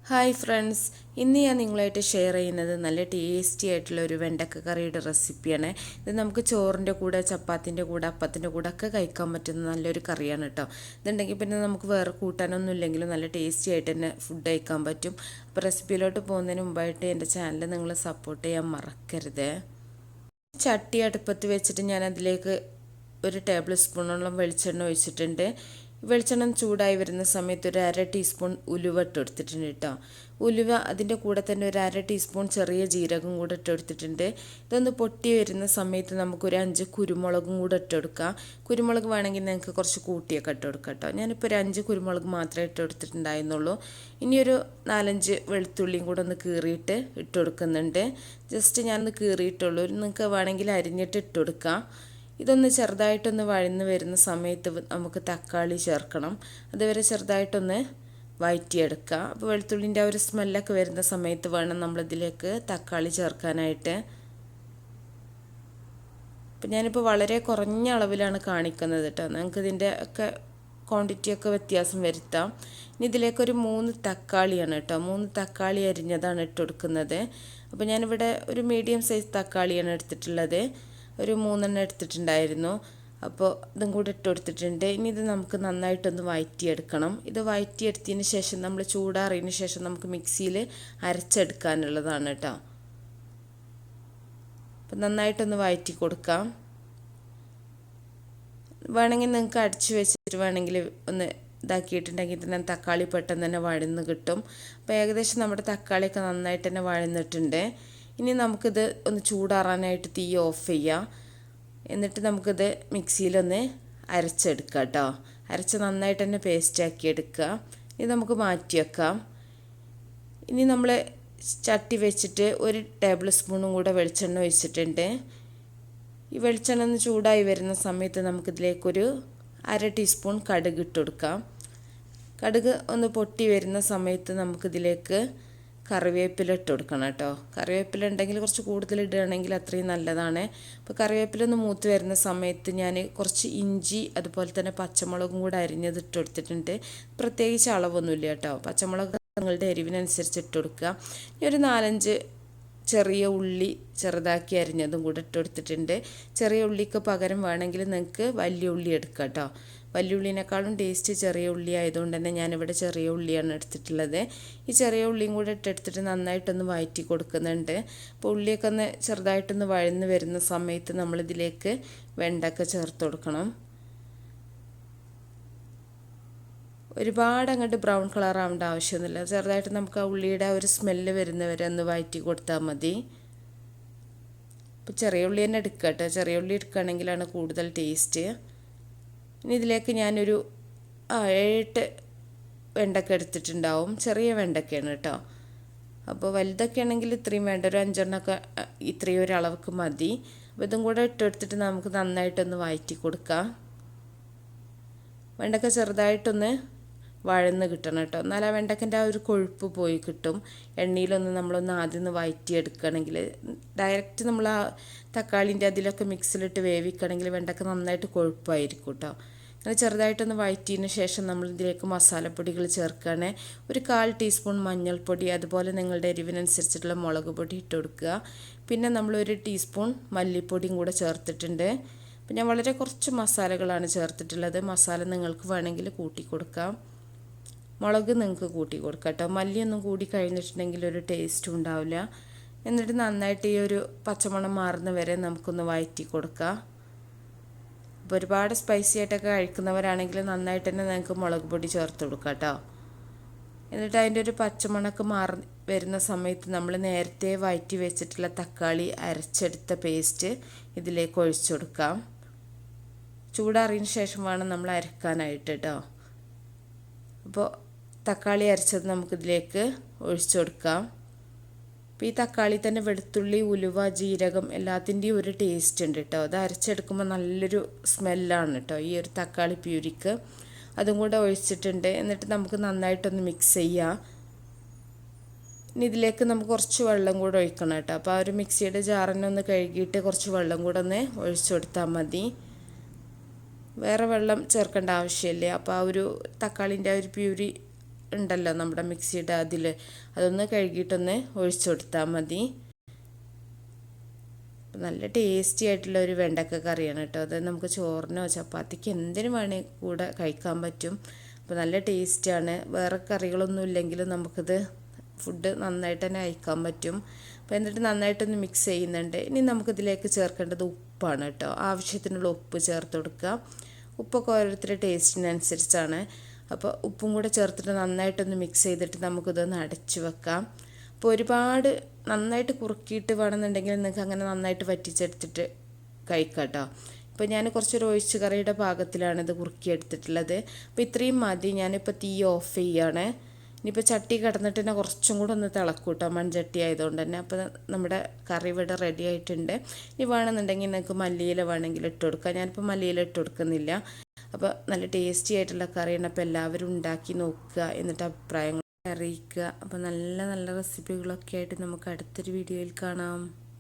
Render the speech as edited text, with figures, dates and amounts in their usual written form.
Hi friends, ഇന്ന് ഞാൻ നിങ്ങളായിട്ട് ഷെയർ ചെയ്യുന്നത് നല്ല ടേസ്റ്റി ആയിട്ടുള്ള ഒരു വെണ്ടക്ക കറിയുടെ റെസിപ്പിയാണ്. ഇത് നമുക്ക് ചോറിൻ്റെ കൂടെ, ചപ്പാത്തിൻ്റെ കൂടെ, അപ്പത്തിൻ്റെ കൂടെ ഒക്കെ കഴിക്കാൻ പറ്റുന്ന നല്ലൊരു കറിയാണ് കേട്ടോ. ഇതുണ്ടെങ്കിൽ പിന്നെ നമുക്ക് വേറെ കൂട്ടാനൊന്നും ഇല്ലെങ്കിലും നല്ല ടേസ്റ്റി ആയിട്ട് തന്നെ ഫുഡ് കഴിക്കാൻ പറ്റും. അപ്പോൾ റെസിപ്പിയിലോട്ട് പോകുന്നതിന് മുമ്പായിട്ട് എൻ്റെ ചാനൽ നിങ്ങൾ സപ്പോർട്ട് ചെയ്യാൻ മറക്കരുത്. ചട്ടി അടുപ്പത്ത് വെച്ചിട്ട് ഞാൻ അതിലേക്ക് 1 ടേബിൾ സ്പൂണോളം വെളിച്ചെണ്ണ ഒഴിച്ചിട്ടുണ്ട്. വെളിച്ചെണ്ണ ചൂടായി വരുന്ന സമയത്ത് 1/2 ടീസ്പൂൺ ഉലുവ ഇട്ടെടുത്തിട്ടുണ്ട് കേട്ടോ. ഉലുവ അതിൻ്റെ കൂടെ തന്നെ 1/2 ടീസ്പൂൺ ചെറിയ ജീരകം കൂടെ ഇട്ടെടുത്തിട്ടുണ്ട്. ഇതൊന്ന് പൊട്ടി വരുന്ന സമയത്ത് നമുക്കൊരു 5 കുരുമുളകും കൂടെ ഇട്ടെടുക്കാം. കുരുമുളക് വേണമെങ്കിൽ നിങ്ങൾക്ക് കുറച്ച് കൂട്ടിയൊക്കെ ഇട്ടെടുക്കാം കേട്ടോ. ഞാനിപ്പോൾ ഒരു 5 കുരുമുളക് മാത്രമേ ഇട്ടെടുത്തിട്ടുണ്ടായിരുന്നുള്ളൂ. ഇനിയൊരു 4-5 വെളുത്തുള്ളിയും കൂടെ ഒന്ന് കീറിയിട്ട് ഇട്ടെടുക്കുന്നുണ്ട്. ജസ്റ്റ് ഞാനൊന്ന് കീറിയിട്ടുള്ളൂ. നിങ്ങൾക്ക് വേണമെങ്കിൽ അരിഞ്ഞിട്ട് ഇട്ടെടുക്കാം. ഇതൊന്ന് ചെറുതായിട്ടൊന്ന് വഴന്ന് വരുന്ന സമയത്ത് നമുക്ക് തക്കാളി ചേർക്കണം. അതുവരെ ചെറുതായിട്ടൊന്ന് വഴറ്റിയെടുക്കുക. അപ്പോൾ വെളുത്തുള്ളിൻ്റെ ആ ഒരു സ്മെല്ലൊക്കെ വരുന്ന സമയത്ത് വേണം നമ്മളിതിലേക്ക് തക്കാളി ചേർക്കാനായിട്ട്. അപ്പം ഞാനിപ്പോൾ വളരെ കുറഞ്ഞ അളവിലാണ് കാണിക്കുന്നത് കേട്ടോ. നിങ്ങൾക്ക് ഇതിൻ്റെ ഒക്കെ ക്വാണ്ടിറ്റിയൊക്കെ വ്യത്യാസം വരുത്താം. ഇനി ഇതിലേക്കൊരു 3 തക്കാളിയാണ് കേട്ടോ. 3 തക്കാളി അരിഞ്ഞതാണ് ഇട്ട് കൊടുക്കുന്നത്. അപ്പോൾ ഞാനിവിടെ ഒരു മീഡിയം സൈസ് തക്കാളിയാണ് എടുത്തിട്ടുള്ളത്. ഒരു 3 എടുത്തിട്ടുണ്ടായിരുന്നു. അപ്പോൾ ഇതും കൂടെ ഇട്ട് കൊടുത്തിട്ടുണ്ട്. ഇനി ഇത് നമുക്ക് നന്നായിട്ടൊന്ന് വഴറ്റിയെടുക്കണം. ഇത് വഴറ്റിയെടുത്തതിന് ശേഷം നമ്മൾ ചൂടാറിയതിന് ശേഷം നമുക്ക് മിക്സിയിൽ അരച്ചെടുക്കാനുള്ളതാണ് കേട്ടോ. അപ്പം നന്നായിട്ടൊന്ന് വഴറ്റി കൊടുക്കാം. വേണമെങ്കിൽ നിങ്ങൾക്ക് അടിച്ചു വെച്ചിട്ട് വേണമെങ്കിൽ ഒന്ന് ഇതാക്കിയിട്ടുണ്ടെങ്കിൽ തന്നെ തക്കാളി പെട്ടെന്ന് തന്നെ വഴന്ന് കിട്ടും. അപ്പോൾ ഏകദേശം നമ്മുടെ തക്കാളിയൊക്കെ നന്നായിട്ട് തന്നെ വഴന്നിട്ടുണ്ട്. ഇനി നമുക്കിത് ഒന്ന് ചൂടാറാനായിട്ട് തീ ഓഫ് ചെയ്യാം. എന്നിട്ട് നമുക്കിത് മിക്സിയിലൊന്ന് അരച്ചെടുക്കാം കേട്ടോ. അരച്ച് നന്നായിട്ട് തന്നെ പേസ്റ്റാക്കി എടുക്കുക. ഇത് നമുക്ക് മാറ്റി വെക്കാം. ഇനി നമ്മൾ ചട്ടി വെച്ചിട്ട് 1 ടേബിൾ സ്പൂണും കൂടെ വെളിച്ചെണ്ണ ഒഴിച്ചിട്ടുണ്ട്. ഈ വെളിച്ചെണ്ണ ഒന്ന് ചൂടായി വരുന്ന സമയത്ത് നമുക്കിതിലേക്കൊരു 1/2 ടീസ്പൂൺ കടുക് ഇട്ട് കൊടുക്കാം. കടുക് ഒന്ന് പൊട്ടി വരുന്ന സമയത്ത് നമുക്കിതിലേക്ക് കറിവേപ്പില ഇട്ട് കൊടുക്കണം കേട്ടോ. കറിവേപ്പില ഉണ്ടെങ്കിൽ കുറച്ച് കൂടുതൽ ഇടുകയാണെങ്കിൽ അത്രയും നല്ലതാണ്. അപ്പോൾ കറിവേപ്പില ഒന്ന് മൂത്ത് വരുന്ന സമയത്ത് ഞാൻ കുറച്ച് ഇഞ്ചി അതുപോലെ തന്നെ പച്ചമുളകും കൂടെ അരിഞ്ഞത് ഇട്ട് കൊടുത്തിട്ടുണ്ട്. പ്രത്യേകിച്ച് അളവൊന്നുമില്ല കേട്ടോ. പച്ചമുളക് നിങ്ങളുടെ എരിവിനനുസരിച്ച് ഇട്ട് കൊടുക്കുക. ഇനി ഒരു 4-5 ചെറിയ ഉള്ളി ചെറുതാക്കി അരിഞ്ഞതും കൂടെ ഇട്ട് കൊടുത്തിട്ടുണ്ട്. ചെറിയ ഉള്ളിക്ക് പകരം വേണമെങ്കിൽ നിങ്ങൾക്ക് വലിയ ഉള്ളി എടുക്കാം കേട്ടോ. വലിയ ഉള്ളിനേക്കാളും ടേസ്റ്റ് ചെറിയ ഉള്ളി ആയതുകൊണ്ട് തന്നെ ഞാനിവിടെ ചെറിയ ഉള്ളിയാണ് എടുത്തിട്ടുള്ളത്. ഈ ചെറിയ ഉള്ളിയും കൂടെ ഇട്ടെടുത്തിട്ട് നന്നായിട്ടൊന്ന് വഴറ്റി കൊടുക്കുന്നുണ്ട്. അപ്പോൾ ഉള്ളിയൊക്കെ ഒന്ന് ചെറുതായിട്ടൊന്ന് വഴന്ന് വരുന്ന സമയത്ത് നമ്മളിതിലേക്ക് വെണ്ടക്ക ചേർത്ത് കൊടുക്കണം. ഒരുപാട് അങ്ങോട്ട് ബ്രൗൺ കളർ ആവേണ്ട ആവശ്യമൊന്നുമില്ല. ചെറുതായിട്ട് നമുക്ക് ആ ഉള്ളിയുടെ ആ ഒരു സ്മെല്ല് വരുന്നവരെ ഒന്ന് വഴറ്റി കൊടുത്താൽ മതി. അപ്പോൾ ചെറിയ ഉള്ളി തന്നെ എടുക്കുക കേട്ടോ. ചെറിയ ഉള്ളി എടുക്കുകയാണെങ്കിലാണ് കൂടുതൽ ടേസ്റ്റ്. ഇനി ഇതിലേക്ക് ഞാനൊരു 7-8 വെണ്ടക്ക എടുത്തിട്ടുണ്ടാവും. ചെറിയ വെണ്ടക്കയാണ് കേട്ടോ. അപ്പോൾ വലുതൊക്കെ ആണെങ്കിൽ ഇത്രയും വേണ്ട. ഒരു 5 ഇത്രയും ഒരു അളവൊക്കെ മതി. അപ്പോൾ ഇതും കൂടെ ഇട്ടെടുത്തിട്ട് നമുക്ക് നന്നായിട്ടൊന്ന് വഴറ്റി കൊടുക്കാം. വെണ്ടക്ക ചെറുതായിട്ടൊന്ന് വഴന്ന് കിട്ടണം കേട്ടോ. എന്നാൽ ആ വെണ്ടക്കൻ്റെ ആ ഒരു കൊഴുപ്പ് പോയി കിട്ടും. എണ്ണയിലൊന്ന് നമ്മളൊന്ന് ആദ്യം ഒന്ന് വഴറ്റിയെടുക്കുകയാണെങ്കിൽ, ഡയറക്റ്റ് നമ്മൾ ആ തക്കാളിൻ്റെ അതിലൊക്കെ മിക്സിലിട്ട് വേവിക്കുകയാണെങ്കിൽ വെണ്ടക്ക നന്നായിട്ട് കൊഴുപ്പായിരിക്കും കേട്ടോ. അങ്ങനെ ചെറുതായിട്ടൊന്ന് വഴറ്റിയതിന് ശേഷം നമ്മൾ ഇതിലേക്ക് മസാലപ്പൊടികൾ ചേർക്കുകയാണ്. ഒരു 1/4 ടീസ്പൂൺ മഞ്ഞൾപ്പൊടി, അതുപോലെ നിങ്ങളുടെ എരിവിനനുസരിച്ചിട്ടുള്ള മുളക് പൊടി ഇട്ട് കൊടുക്കുക. പിന്നെ നമ്മൾ 1 ടീസ്പൂൺ മല്ലിപ്പൊടിയും കൂടെ ചേർത്തിട്ടുണ്ട്. അപ്പം ഞാൻ വളരെ കുറച്ച് മസാലകളാണ് ചേർത്തിട്ടുള്ളത്. മസാല നിങ്ങൾക്ക് വേണമെങ്കിൽ കൂട്ടി കൊടുക്കാം. മുളക് നിങ്ങൾക്ക് കൂട്ടി കൊടുക്കാം കേട്ടോ. മല്ലിയൊന്നും കൂടി കഴിഞ്ഞിട്ടുണ്ടെങ്കിൽ ഒരു ടേസ്റ്റും ഉണ്ടാവില്ല. എന്നിട്ട് നന്നായിട്ട് ഈ ഒരു പച്ചമണം മാറുന്ന വരെ നമുക്കൊന്ന് വഴറ്റി കൊടുക്കാം. അപ്പോൾ ഒരുപാട് സ്പൈസി ആയിട്ടൊക്കെ കഴിക്കുന്നവരാണെങ്കിൽ നന്നായിട്ട് തന്നെ നിങ്ങൾക്ക് മുളക് പൊടി ചേർത്ത് കൊടുക്കാം കേട്ടോ. എന്നിട്ട് അതിൻ്റെ ഒരു പച്ചമണമൊക്കെ വരുന്ന സമയത്ത് നമ്മൾ നേരത്തെ വഴറ്റി വെച്ചിട്ടുള്ള തക്കാളി അരച്ചെടുത്ത പേസ്റ്റ് ഇതിലേക്ക് ഒഴിച്ചു കൊടുക്കാം. ചൂടാറിയതിന് ശേഷം വേണം നമ്മൾ അരക്കാനായിട്ട് കേട്ടോ. അപ്പോൾ തക്കാളി അരച്ചത് നമുക്കിതിലേക്ക് ഒഴിച്ചു കൊടുക്കാം. അപ്പോൾ ഈ തക്കാളി തന്നെ വെളുത്തുള്ളി, ഉലുവ, ജീരകം എല്ലാത്തിൻ്റെയും ഒരു ടേസ്റ്റ് ഉണ്ട് കേട്ടോ. അത് അരച്ചെടുക്കുമ്പോൾ നല്ലൊരു സ്മെല്ലാണ് കേട്ടോ ഈ ഒരു തക്കാളി പ്യൂരിക്ക്. അതും കൂടെ ഒഴിച്ചിട്ടുണ്ട്. എന്നിട്ട് നമുക്ക് നന്നായിട്ടൊന്ന് മിക്സ് ചെയ്യാം. ഇനി ഇതിലേക്ക് നമുക്ക് കുറച്ച് വെള്ളം കൂടെ ഒഴിക്കണം കേട്ടോ. അപ്പോൾ ആ ഒരു മിക്സിയുടെ ജാറിനെ ഒന്ന് കഴുകിയിട്ട് കുറച്ച് വെള്ളം കൂടെ ഒന്ന് ഒഴിച്ചു കൊടുത്താൽ മതി. വേറെ വെള്ളം ചേർക്കേണ്ട ആവശ്യമില്ല. അപ്പോൾ ആ ഒരു തക്കാളിൻ്റെ ആ ഒരു പ്യൂരി ഉണ്ടല്ലോ നമ്മുടെ മിക്സിയുടെ അതിൽ, അതൊന്ന് കഴുകിയിട്ടൊന്ന് ഒഴിച്ചു കൊടുത്താൽ മതി. നല്ല ടേസ്റ്റി ആയിട്ടുള്ള ഒരു വെണ്ടക്ക കറിയാണ് കേട്ടോ. അത് നമുക്ക് ചോറിനോ ചപ്പാത്തിക്ക് എന്തിനു വേണേൽ കൂടെ കഴിക്കാൻ പറ്റും. അപ്പോൾ നല്ല ടേസ്റ്റാണ്. വേറെ കറികളൊന്നും ഇല്ലെങ്കിലും നമുക്കിത് ഫുഡ് നന്നായിട്ട് തന്നെ കഴിക്കാൻ പറ്റും. അപ്പോൾ എന്നിട്ട് നന്നായിട്ടൊന്ന് മിക്സ് ചെയ്യുന്നുണ്ട്. ഇനി നമുക്കിതിലേക്ക് ചേർക്കേണ്ടത് ഉപ്പാണ് കേട്ടോ. ആവശ്യത്തിനുള്ള ഉപ്പ് ചേർത്ത് കൊടുക്കുക. ഉപ്പൊക്കെ ഓരോരുത്തരുടെ ടേസ്റ്റിനനുസരിച്ചാണ്. അപ്പോൾ ഉപ്പും കൂടെ ചേർത്തിട്ട് നന്നായിട്ടൊന്ന് മിക്സ് ചെയ്തിട്ട് നമുക്കിതൊന്ന് അടച്ചു വെക്കാം. അപ്പോൾ ഒരുപാട് നന്നായിട്ട് കുറുക്കിയിട്ട് വേണമെന്നുണ്ടെങ്കിൽ നിങ്ങൾക്ക് അങ്ങനെ നന്നായിട്ട് വറ്റിച്ചെടുത്തിട്ട് കഴിക്കാം കേട്ടോ. ഇപ്പോൾ ഞാൻ കുറച്ചൊരു ഒഴിച്ച് കറിയുടെ പാകത്തിലാണ് ഇത് കുറുക്കിയെടുത്തിട്ടുള്ളത്. അപ്പോൾ ഇത്രയും മതി. ഞാനിപ്പോൾ തീ ഓഫ് ചെയ്യുകയാണ്. ഇനിയിപ്പോൾ ചട്ടി കിടന്നിട്ട് തന്നെ കുറച്ചും കൂടെ ഒന്ന് തിളക്കും കേട്ടോ, മൺചട്ടി ആയതുകൊണ്ട് തന്നെ. അപ്പോൾ നമ്മുടെ കറി ഇവിടെ റെഡി ആയിട്ടുണ്ട്. ഇനി വേണമെന്നുണ്ടെങ്കിൽ നിങ്ങൾക്ക് മല്ലിയില വേണമെങ്കിൽ ഇട്ട് കൊടുക്കാം. ഞാനിപ്പോൾ മല്ലിയില ഇട്ട് കൊടുക്കുന്നില്ല. അപ്പോൾ നല്ല ടേസ്റ്റി ആയിട്ടുള്ള കറിയാണ്. അപ്പോൾ എല്ലാവരും ഉണ്ടാക്കി നോക്കുക, എന്നിട്ട് അഭിപ്രായങ്ങൾ അറിയിക്കുക. അപ്പോൾ നല്ല നല്ല റെസിപ്പികളൊക്കെ ആയിട്ട് നമുക്ക് അടുത്തൊരു വീഡിയോയിൽ കാണാം.